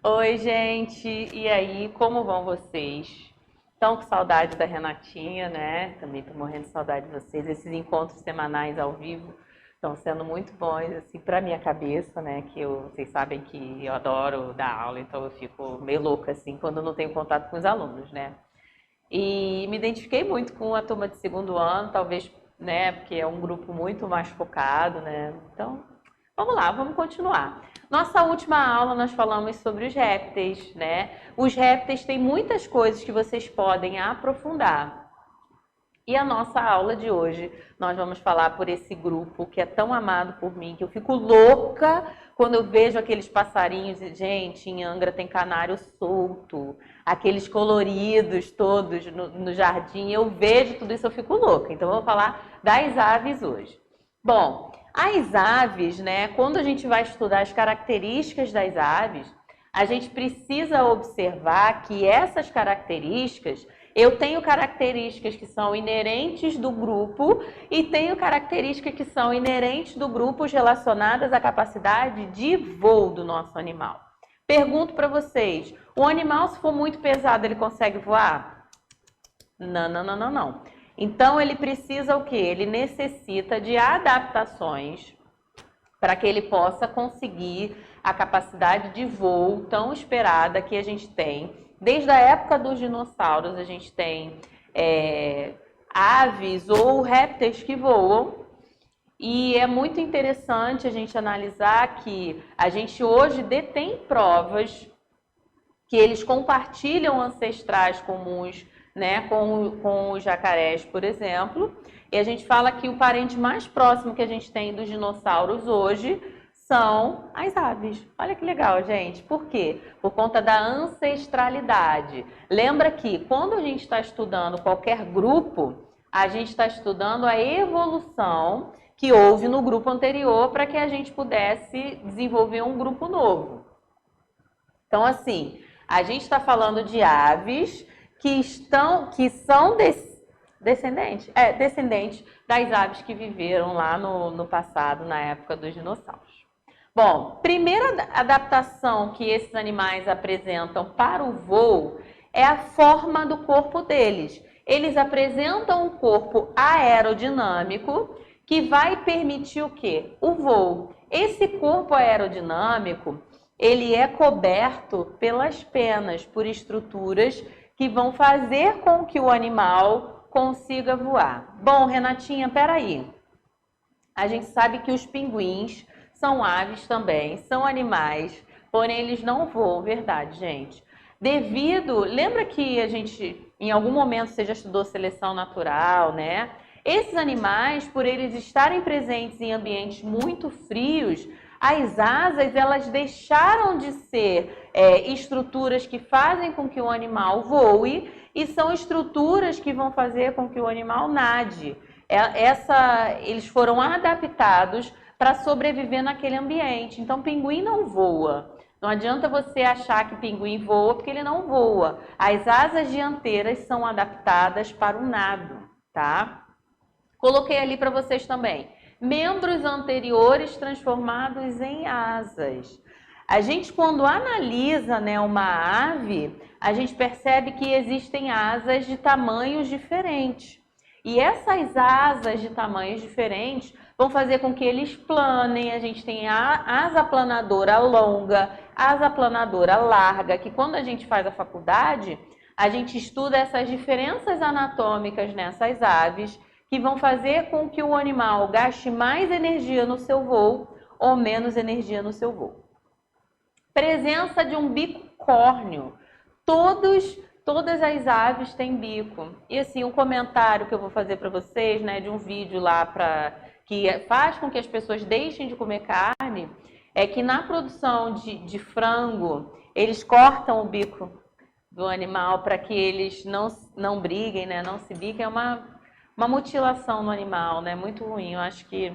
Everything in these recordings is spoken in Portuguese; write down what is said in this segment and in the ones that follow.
Oi, gente! E aí, como vão vocês? Estão com saudade da Renatinha, né? Também tô morrendo de saudade de vocês. Esses encontros semanais ao vivo estão sendo muito bons, assim, para minha cabeça, né? Vocês sabem que eu adoro dar aula, então eu fico meio louca, assim, quando eu não tenho contato com os alunos, né? E me identifiquei muito com a turma de segundo ano, talvez, né, porque é um grupo muito mais focado, né? Então, vamos lá, vamos continuar. Nossa última aula nós falamos sobre os répteis, né? Os répteis têm muitas coisas que vocês podem aprofundar. E a nossa aula de hoje, nós vamos falar por esse grupo que é tão amado por mim, que eu fico louca quando eu vejo aqueles passarinhos. E, gente, em Angra tem canário solto, aqueles coloridos todos no jardim. Eu vejo tudo isso, eu fico louca. Então, eu vou falar das aves hoje. Bom, as aves, né? Quando a gente vai estudar as características das aves, a gente precisa observar que essas características, eu tenho características que são inerentes do grupo e tenho características que são inerentes do grupo relacionadas à capacidade de voo do nosso animal. Pergunto para vocês, o animal, se for muito pesado, ele consegue voar? Não, não, não, não, não. Então, ele precisa o quê? Ele necessita de adaptações para que ele possa conseguir a capacidade de voo tão esperada que a gente tem. Desde a época dos dinossauros, a gente tem aves ou répteis que voam. E é muito interessante a gente analisar que a gente hoje detém provas que eles compartilham ancestrais comuns, né, com os jacarés, por exemplo. E a gente fala que o parente mais próximo que a gente tem dos dinossauros hoje são as aves. Olha que legal, gente. Por quê? Por conta da ancestralidade. Lembra que quando a gente está estudando qualquer grupo, a gente está estudando a evolução que houve no grupo anterior para que a gente pudesse desenvolver um grupo novo. Então, assim, a gente está falando de aves que são descendentes das aves que viveram lá no passado, na época dos dinossauros. Bom, primeira adaptação que esses animais apresentam para o voo é a forma do corpo deles. Eles apresentam um corpo aerodinâmico que vai permitir o quê? O voo. Esse corpo aerodinâmico, ele é coberto pelas penas, por estruturas que vão fazer com que o animal consiga voar. Bom, Renatinha, peraí. A gente sabe que os pinguins são aves também, são animais, porém eles não voam, verdade, gente? Lembra que a gente, em algum momento, você já estudou seleção natural, né? Esses animais, por eles estarem presentes em ambientes muito frios, as asas, elas deixaram de ser estruturas que fazem com que o animal voe e são estruturas que vão fazer com que o animal nade. Eles foram adaptados para sobreviver naquele ambiente. Então, pinguim não voa. Não adianta você achar que pinguim voa, porque ele não voa. As asas dianteiras são adaptadas para o nado, tá? Coloquei ali para vocês também. Membros anteriores transformados em asas. A gente, quando analisa, né, uma ave, a gente percebe que existem asas de tamanhos diferentes. E essas asas de tamanhos diferentes vão fazer com que eles planem. A gente tem a asa planadora longa, asa planadora larga, que quando a gente faz a faculdade, a gente estuda essas diferenças anatômicas nessas aves, que vão fazer com que o animal gaste mais energia no seu voo ou menos energia no seu voo. Presença de um bico córneo. Todas as aves têm bico. E assim, um comentário que eu vou fazer para vocês, né, de um vídeo lá que faz com que as pessoas deixem de comer carne, é que na produção de frango, eles cortam o bico do animal para que eles não briguem, né, não se biquem. É uma mutilação no animal, né, muito ruim. Eu acho que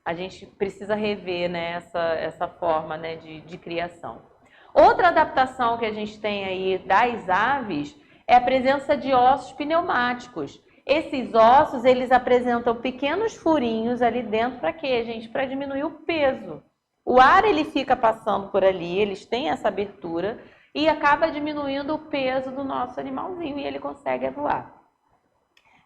a gente precisa rever, né, essa forma, né, de criação. Outra adaptação que a gente tem aí das aves é a presença de ossos pneumáticos. Esses ossos, eles apresentam pequenos furinhos ali dentro para quê, gente? Para diminuir o peso. O ar ele fica passando por ali, eles têm essa abertura e acaba diminuindo o peso do nosso animalzinho e ele consegue voar.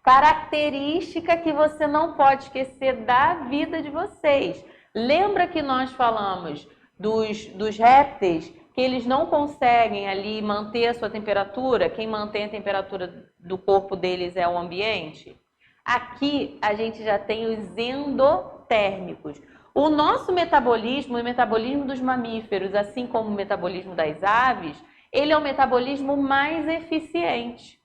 Característica que você não pode esquecer da vida de vocês. Lembra que nós falamos dos répteis, que eles não conseguem ali manter a sua temperatura? Quem mantém a temperatura do corpo deles é o ambiente? Aqui a gente já tem os endotérmicos. O nosso metabolismo, o metabolismo dos mamíferos, assim como o metabolismo das aves, ele é o metabolismo mais eficiente.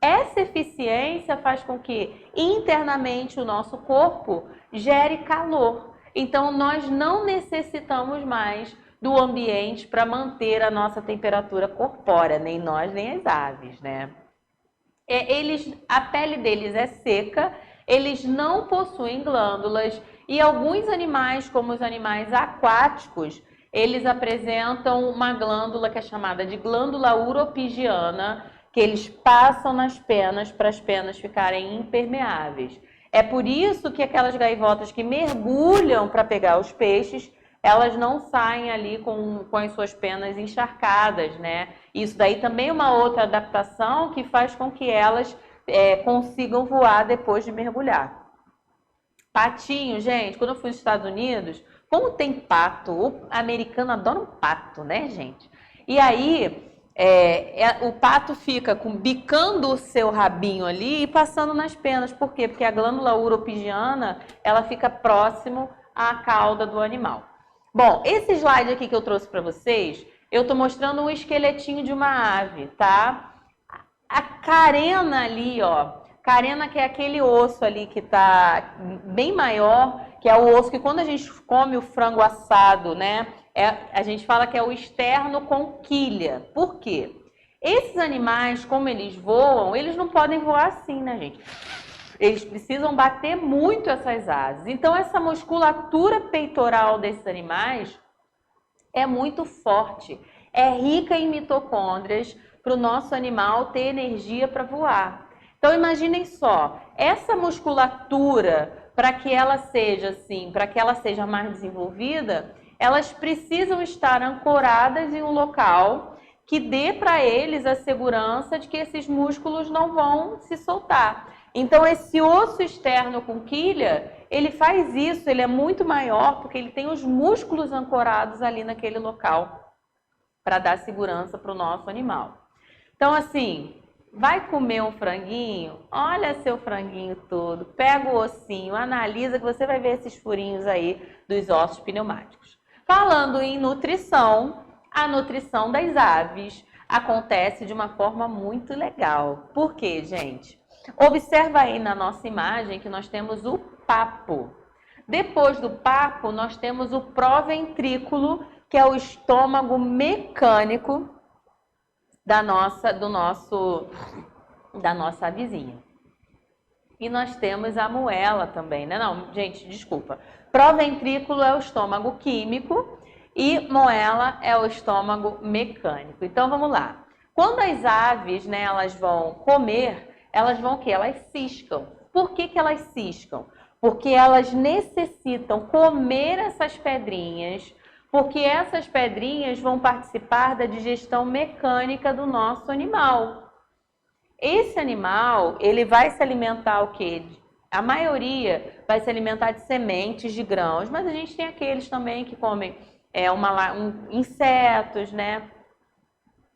Essa eficiência faz com que internamente o nosso corpo gere calor. Então nós não necessitamos mais do ambiente para manter a nossa temperatura corpórea, nem nós nem as aves, né? A pele deles é seca, eles não possuem glândulas e alguns animais, como os animais aquáticos, eles apresentam uma glândula que é chamada de glândula uropigiana, que eles passam nas penas para as penas ficarem impermeáveis. É por isso que aquelas gaivotas que mergulham para pegar os peixes, elas não saem ali com as suas penas encharcadas, né? Isso daí também é uma outra adaptação que faz com que elas consigam voar depois de mergulhar. Patinho, gente, quando eu fui nos Estados Unidos, como tem pato, o americano adora um pato, né, gente? E aí, o pato fica bicando o seu rabinho ali e passando nas penas. Por quê? Porque a glândula uropigiana, ela fica próximo à cauda do animal. Bom, esse slide aqui que eu trouxe para vocês, eu estou mostrando um esqueletinho de uma ave, tá? A carena ali, ó, carena que é aquele osso ali que tá bem maior, que é o osso que quando a gente come o frango assado, né, a gente fala que é o externo com quilha. Por quê? Esses animais, como eles voam, eles não podem voar assim, né, gente? Eles precisam bater muito essas asas. Então, essa musculatura peitoral desses animais é muito forte. É rica em mitocôndrias para o nosso animal ter energia para voar. Então, imaginem só, essa musculatura, para que ela seja assim, para que ela seja mais desenvolvida, elas precisam estar ancoradas em um local que dê para eles a segurança de que esses músculos não vão se soltar. Então, esse osso externo com quilha, ele faz isso, ele é muito maior porque ele tem os músculos ancorados ali naquele local para dar segurança para o nosso animal. Então, assim, vai comer um franguinho? Olha seu franguinho todo, pega o ossinho, analisa que você vai ver esses furinhos aí dos ossos pneumáticos. Falando em nutrição, a nutrição das aves acontece de uma forma muito legal. Por quê, gente? Observa aí na nossa imagem que nós temos o papo. Depois do papo, nós temos o proventrículo, que é o estômago mecânico da nossa avezinha. E nós temos a moela também, né? Não, gente, desculpa. Proventrículo é o estômago químico e moela é o estômago mecânico. Então, vamos lá. Quando as aves, né, elas vão comer, elas vão o quê? Elas ciscam. Por que elas ciscam? Porque elas necessitam comer essas pedrinhas, porque essas pedrinhas vão participar da digestão mecânica do nosso animal. Esse animal, ele vai se alimentar o quê? A maioria vai se alimentar de sementes, de grãos, mas a gente tem aqueles também que comem insetos, né?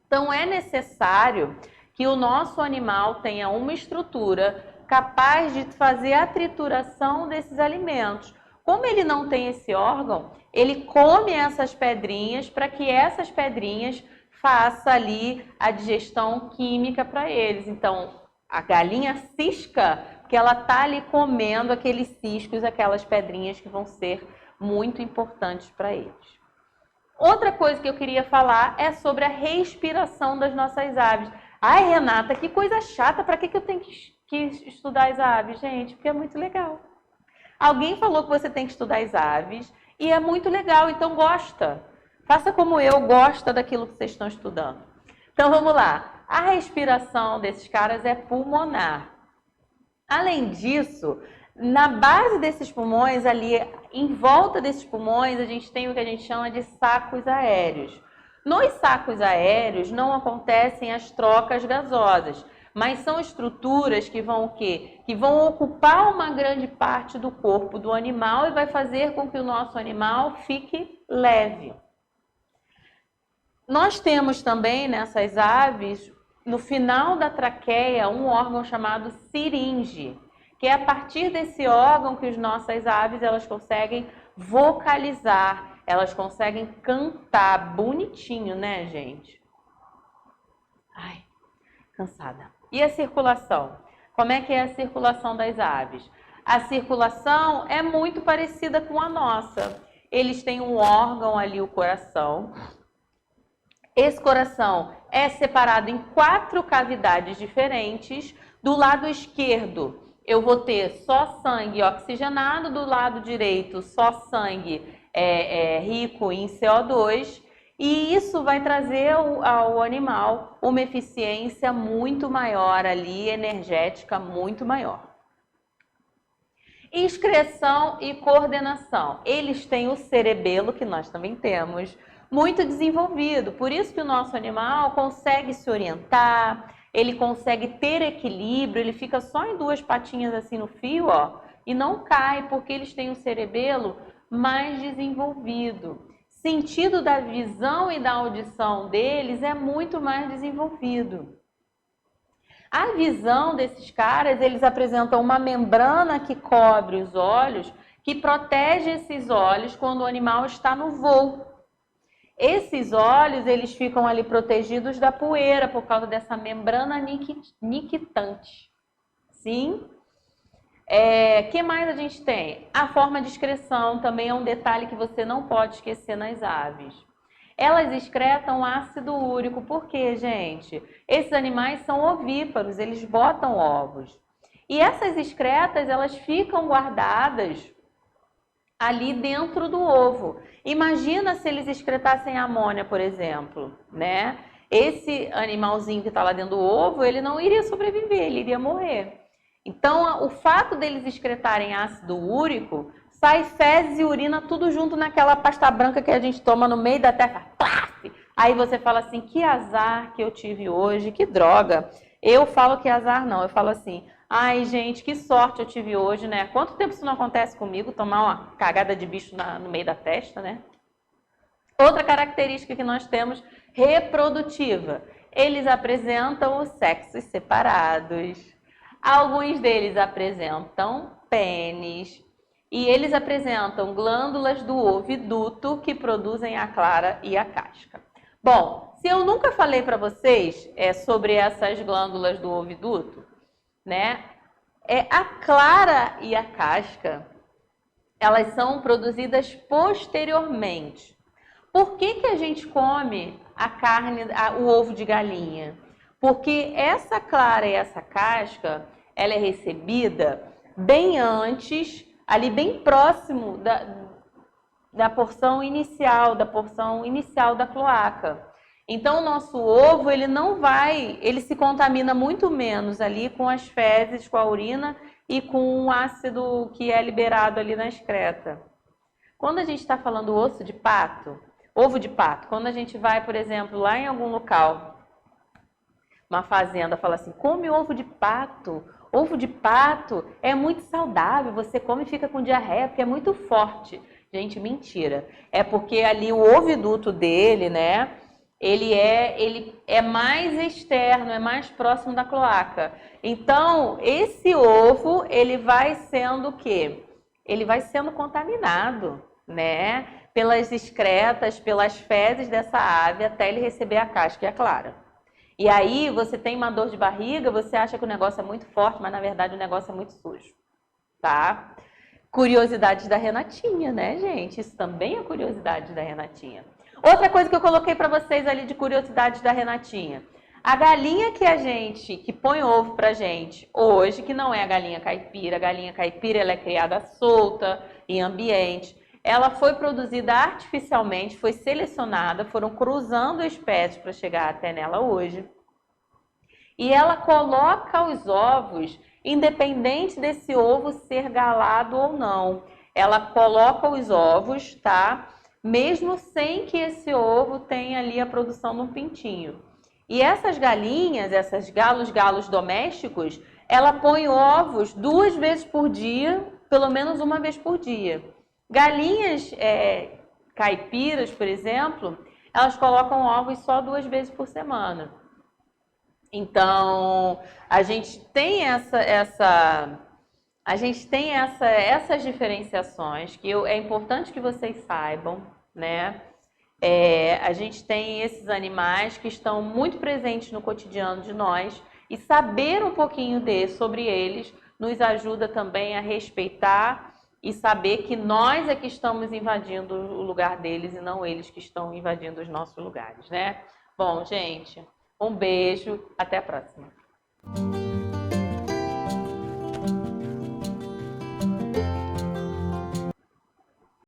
Então, é necessário que o nosso animal tenha uma estrutura capaz de fazer a trituração desses alimentos. Como ele não tem esse órgão, ele come essas pedrinhas para que essas pedrinhas façam ali a digestão química para eles. Então, a galinha cisca porque ela está ali comendo aqueles ciscos, aquelas pedrinhas que vão ser muito importantes para eles. Outra coisa que eu queria falar é sobre a respiração das nossas aves. Ai, Renata, que coisa chata, para que eu tenho que estudar as aves, gente? Porque é muito legal. Alguém falou que você tem que estudar as aves e é muito legal, então gosta. Faça como eu, gosta daquilo que vocês estão estudando. Então vamos lá. A respiração desses caras é pulmonar. Além disso, Na base desses pulmões, ali em volta desses pulmões, a gente tem o que a gente chama de sacos aéreos. Nos sacos aéreos não acontecem as trocas gasosas, mas são estruturas que vão o quê? Que vão ocupar uma grande parte do corpo do animal e vai fazer com que o nosso animal fique leve. Nós temos também nessas aves, no final da traqueia, um órgão chamado siringe, que é a partir desse órgão que as nossas aves elas conseguem vocalizar, elas conseguem cantar bonitinho, né, gente? Ai, cansada. E a circulação? Como é que é a circulação das aves? A circulação é muito parecida com a nossa. Eles têm um órgão ali, o coração. Esse coração é separado em 4 cavidades diferentes. Do lado esquerdo, eu vou ter só sangue oxigenado, do lado direito, só sangue rico em CO2. E isso vai trazer ao animal uma eficiência muito maior ali, energética muito maior. Excreção e coordenação. Eles têm o cerebelo, que nós também temos, muito desenvolvido. Por isso que o nosso animal consegue se orientar, ele consegue ter equilíbrio, ele fica só em 2 patinhas assim no fio, ó, e não cai, porque eles têm o cerebelo mais desenvolvido. Sentido da visão e da audição deles é muito mais desenvolvido. A visão desses caras, eles apresentam uma membrana que cobre os olhos, que protege esses olhos quando o animal está no voo. Esses olhos, eles ficam ali protegidos da poeira por causa dessa membrana nictitante. Sim? Que mais a gente tem? A forma de excreção também é um detalhe que você não pode esquecer nas aves. Elas excretam ácido úrico. Por quê, gente? Esses animais são ovíparos, eles botam ovos. E essas excretas, elas ficam guardadas ali dentro do ovo. Imagina se eles excretassem amônia, por exemplo, né? Esse animalzinho que está lá dentro do ovo, ele não iria sobreviver, ele iria morrer. Então, o fato deles excretarem ácido úrico, sai fezes e urina tudo junto naquela pasta branca que a gente toma no meio da terra. Aí você fala assim, que azar que eu tive hoje, que droga. Eu falo que azar não, eu falo assim, ai gente, que sorte eu tive hoje, né? Quanto tempo isso não acontece comigo, tomar uma cagada de bicho no meio da testa, né? Outra característica que nós temos, reprodutiva. Eles apresentam os sexos separados. Alguns deles apresentam pênis e eles apresentam glândulas do oviduto que produzem a clara e a casca. Bom, se eu nunca falei para vocês sobre essas glândulas do oviduto, né? A clara e a casca, elas são produzidas posteriormente. Por que a gente come a carne, o ovo de galinha? Porque essa clara e essa casca, ela é recebida bem antes, ali bem próximo da porção inicial da cloaca. Então, o nosso ovo, ele se contamina muito menos ali com as fezes, com a urina e com o ácido que é liberado ali na excreta. Quando a gente está falando ovo de pato, quando a gente vai, por exemplo, lá em algum local, uma fazenda, fala assim, come ovo de pato. Ovo de pato é muito saudável, você come e fica com diarreia, porque é muito forte. Gente, mentira. É porque ali o oviduto dele, né, ele é mais externo, é mais próximo da cloaca. Então, esse ovo, ele vai sendo o quê? Ele vai sendo contaminado, né, pelas excretas, pelas fezes dessa ave, até ele receber a casca e a clara. E aí você tem uma dor de barriga, você acha que o negócio é muito forte, mas na verdade o negócio é muito sujo, tá? Curiosidades da Renatinha, né, gente? Isso também é curiosidade da Renatinha. Outra coisa que eu coloquei para vocês ali de curiosidades da Renatinha. A galinha que põe ovo pra gente hoje, que não é a galinha caipira ela é criada solta, em ambiente. Ela foi produzida artificialmente, foi selecionada, foram cruzando espécies para chegar até nela hoje. E ela coloca os ovos independente desse ovo ser galado ou não. Ela coloca os ovos, tá? Mesmo sem que esse ovo tenha ali a produção de um pintinho. E essas galinhas, esses galos domésticos, ela põe ovos 2 vezes por dia, pelo menos 1 vez por dia. Galinhas caipiras, por exemplo, elas colocam ovos só 2 vezes por semana. Então, a gente tem essas diferenciações que é importante que vocês saibam, né? A gente tem esses animais que estão muito presentes no cotidiano de nós e saber um pouquinho sobre eles nos ajuda também a respeitar e saber que nós é que estamos invadindo o lugar deles e não eles que estão invadindo os nossos lugares, né? Bom, gente, um beijo, até a próxima.